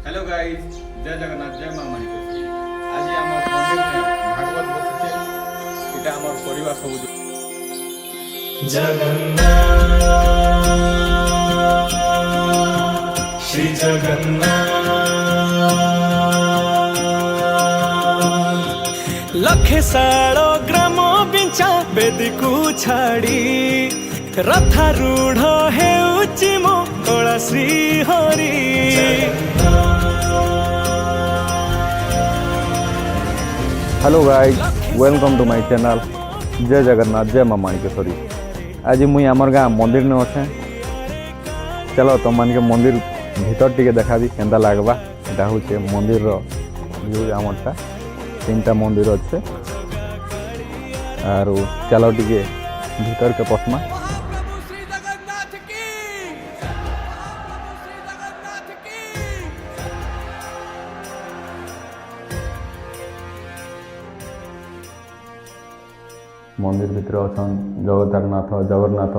Hello guys, जय जगन्नाथ, जय माँ माणिकेश्वरी। आज आम मंदिर में भागवत बसुचे, इटा आम परिवार सब जगन्नाथ श्री जगन्नाथ लखे सालो ग्राम बिंचा बेदी को छाड़ी रथारूढ़ हेउची मो कला Shri Hari. Hello guys, welcome to my channel जय जगन्नाथ, जय माँ माणिकेश्वरी। आज मुई आमर गाँ मंदिर ने अच्छे। चलो तुम मान के मंदिर भीतर टिके देखा दी केंदा लगवा। यहाँ हूँ मंदिर व्यू आमरटा 3टा मंदिर अच्छे और चलो टिके भीतर के पसमा। मंदिर भितर अछन जगतारनाथ जगन्नाथ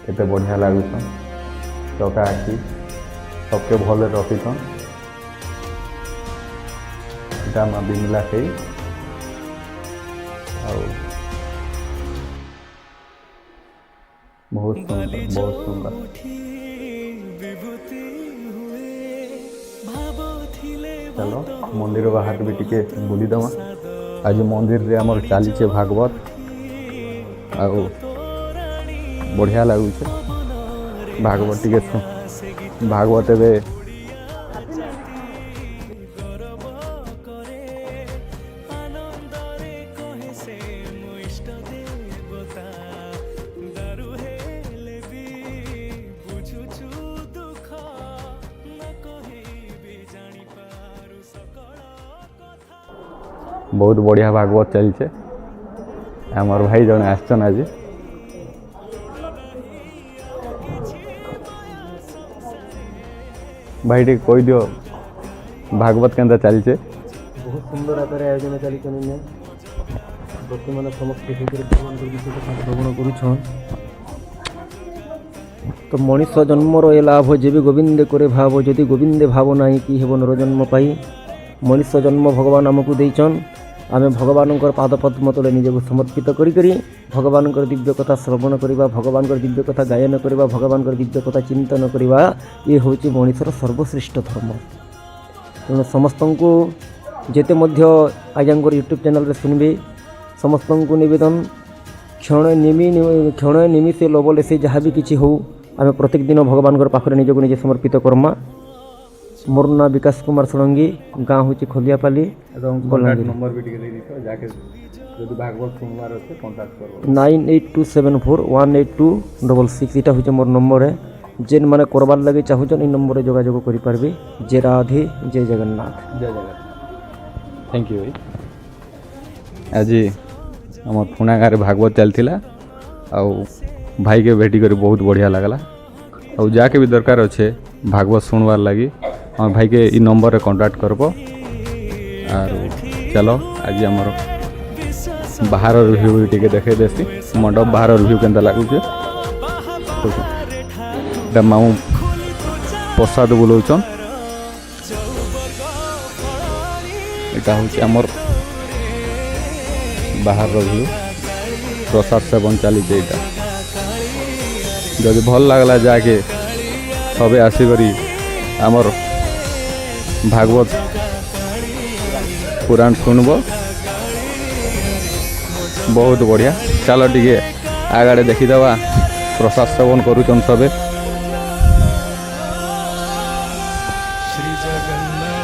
केते बढ़िया लगुछन। चका आखि सबके भले रखिछन। इटा माँ बिमला है बहुत सुंदर, बहुत सुंदर। चलो मंदिर बाहर भी टिके बुली दमा। आज मंदिर रे हमर चाली छे भागवत आ बढ़िया लगुचे। भागवत टिके भागवत एबे बहुत बढ़िया भागवत चलছে। हमार भाई जन आसन आज भाई टे कही दियो भागवत केंदा चलছে। बहुत सुंदर आकार आयोजन चली बर्तमान समस्त भगवान श्रवण करुछन। तो मनीष जन्मर ए लाभ जेबी गोविंदे करे भाव जदि गोविंदे भाव ना कि हेब नर जन्म पाई। मनीष जन्म भगवान आमको देचन। आमे भगवान पाद पद्म तले निजक समर्पित करी भगवान दिव्य कथा श्रवण करवा, भगवान दिव्य कथा गायन करवा, भगवान दिव्य कथा चिंतन करवा, ये हूँ मनीषर सर्वश्रेष्ठ धर्म। तेणु समस्त को जेते मध्य आज्ञांकर यूट्यूब चैनल रे सुनबे समस्त को निवेदन क्षण निमिषे लबले से जहाँ भी किसी हो आम प्रत्येक दिन भगवान पाखे निजक निजे समर्पित करमा। मोर ना विकास कुमार षडंगी, गाँ हूँ खोलियापाली, नंबर भी टिके दे दितो जाके यदि भागवत सुनवार আছে कांटेक्ट करबो। 9827418266 इटा हूँ मोर नंबर है। जेन माने करबार लगे चाहूचन इ नंबर रे जोगाजोग करि पारबे। जय राधे, जय जगन्नाथ, जय जगन्नाथ। थैंक यू भाई। आज आम पुणा गाँव भागवत चलता आ भाई के भेटी कर बहुत बढ़िया लगला। आ जाके भी दरकार अच्छे भागवत सुनवार लगी हम भाई के इ नंबर रे कांटेक्ट करबो। और चलो आज आमर बाहर रिव्यू टिके देखे देसी मंडप बाहर रिव्यू केंदा लागुचे। मामू प्रसाद बुलाउछन। एटा हूँ आमर बाहर रिव्यू प्रसाद सेवन चली। जदि भल लगला जाके सबे आसिकरी आमर भागवत पुराण सुनबो। बहुत बढ़िया। चलो टिके आगाड़े देखीदवा प्रसाद सेवन करुचन सबे। श्री जगन्नाथ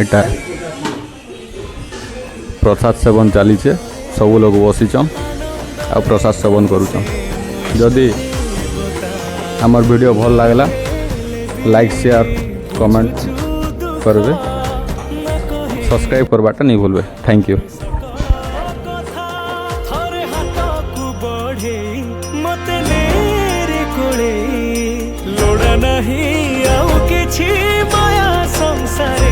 एटा प्रसाद सेवन चली सब लोग बसीचन आ प्रसाद सेवन करुचन। जदि हमार वीडियो भल लगला लाइक शेयर कमेंट करबे, सब्सक्राइब करवाटा नहीं भूलबे। Thank you. लोड़ा नहीं आउ किछि माया संसारे।